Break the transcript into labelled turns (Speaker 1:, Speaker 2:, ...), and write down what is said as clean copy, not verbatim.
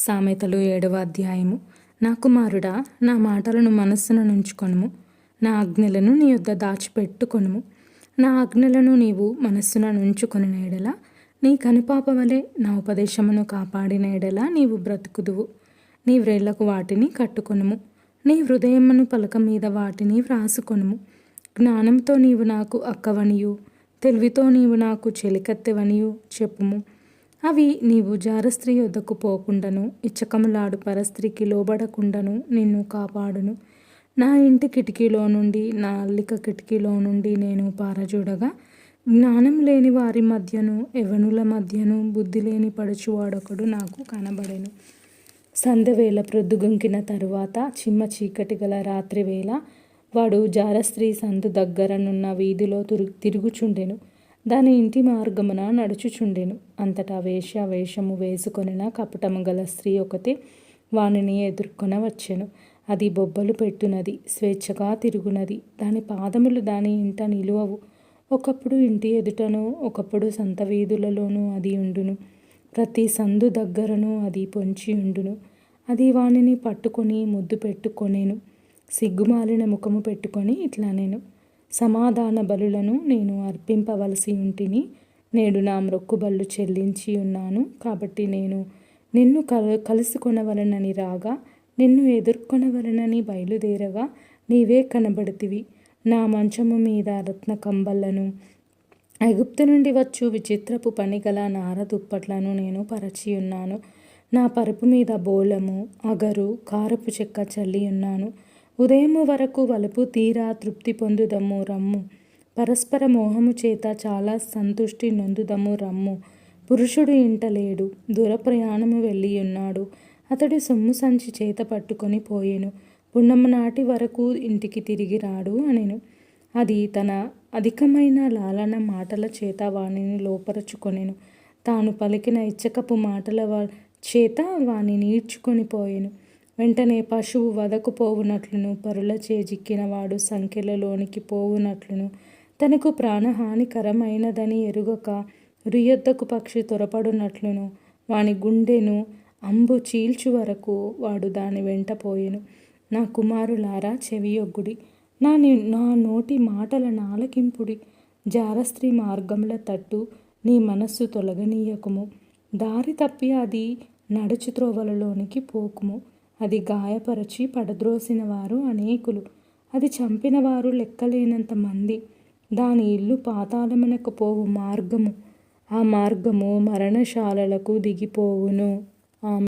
Speaker 1: సామెతలు 7వ అధ్యాయము. నా కుమారుడా, నా మాటలను మనస్సున నుంచుకొనుము, నా ఆజ్ఞలను నీ యొద్ద దాచిపెట్టుకొనుము. నా ఆజ్ఞలను నీవు మనస్సున నుంచుకొనిన ఎడల నీ కనుపాప వలె నా ఉపదేశమును కాపాడిన ఎడల నీవు బ్రతుకుదువు. నీ వ్రేళ్లకు వాటిని కట్టుకొనుము, నీ హృదయమును పలక మీద వాటిని వ్రాసుకొనుము. జ్ఞానంతో నీవు నాకు అక్కవనియు, తెలివితో నీవు నాకు చెలికత్తెవనియు చెప్పుము. అవి నీవు జారస్త్రీ యొద్దకు పోకుండాను, ఇచ్చకములాడు పరస్త్రీకి లోబడకుండాను నిన్ను కాపాడును. నా ఇంటి కిటికీలో నుండి, నా అల్లిక కిటికీలో నుండి నేను పారజూడగా, జ్ఞానం లేని వారి మధ్యను, యవ్వనుల మధ్యను బుద్ధి లేని పడుచువాడొకడు నాకు కనబడెను. సంధ్యవేళ ప్రొద్దుగుంకిన తరువాత చిమ్మ చీకటి గల రాత్రివేళ వాడు జారస్త్రీ సందు దగ్గరనున్న వీధిలో తిరుగుచుండెను. దాని ఇంటి మార్గమున నడుచుచుండెను. అంతటా వేశ్య వేషము వేసుకొనిన కపటము గల స్త్రీ ఒకటి వానిని ఎదుర్కొన వచ్చెను. అది బొబ్బలు పెట్టునది, స్వేచ్ఛగా తిరుగునది. దాని పాదములు దాని ఇంట నిలువవు. ఒకప్పుడు ఇంటి ఎదుటను, ఒకప్పుడు సంత వీధులలోనూ అది ఉండును. ప్రతి సందు దగ్గరను అది పొంచి ఉండును. అది వానిని పట్టుకొని ముద్దు పెట్టుకొనెను. సిగ్గుమాలిన ముఖము పెట్టుకొని ఇట్లా నేను, సమాధాన బలులను నేను అర్పింపవలసి ఉంటిని. నేడు నా మ్రొక్కుబళ్ళు చెల్లించి ఉన్నాను. కాబట్టి నేను నిన్ను కలుసుకొనవలనని రాగా, నిన్ను ఎదుర్కొనవలనని బయలుదేరగా నీవే కనబడితివి. నా మంచము మీద రత్న కంబళ్లను, ఐగుప్తు నుండి వచ్చు విచిత్రపు పనిగల నార దుప్పట్లను నేను పరచి ఉన్నాను. నా పరుపు మీద బోళము, అగరు, కారపు చెక్క చల్లి ఉన్నాను. ఉదయము వరకు వలపు తీరా తృప్తి పొందుదము రమ్ము. పరస్పర మోహము చేత చాలా సంతుష్టి నొందుదము రమ్ము. పురుషుడు ఇంట లేడు, దూర ప్రయాణము వెళ్ళి ఉన్నాడు. అతడు సొమ్ము సంచి చేత పట్టుకొని పోయెను. పున్నమ నాటి వరకు ఇంటికి తిరిగి రాడు అనెను. అది తన అధికమైన లాలన మాటల చేత వానిని లోపరచుకొనెను. తాను పలికిన ఇచ్చకపు మాటల చేత వానిని ఈడ్చుకొని పోయెను. వెంటనే పశువు వదకు పోవునట్లును, పరులచే జిక్కినవాడు సంఖ్యలలోనికి పోవునట్లును, తనకు ప్రాణహానికరమైనదని ఎరుగక రుయొద్దకు పక్షి త్వరపడునట్లును, వాని గుండెను అంబు చీల్చు వరకు వాడు దాని వెంట పోయెను. నా కుమారులారా, చెవియొగ్గుడి, నా నోటి మాటలను ఆలకింపుడి. జారస్త్రీ మార్గముల తట్టు నీ మనస్సు తొలగనీయకుము. దారి తప్పి అది నడుచు త్రోవలలోనికి పోకుము. అది గాయపరచి పడద్రోసిన వారు అనేకులు, అది చంపిన వారు లెక్కలేనంత మంది. దాని ఇల్లు పాతాళమునకు పోవు మార్గము, ఆ మార్గము మరణశాలలకు దిగిపోవును.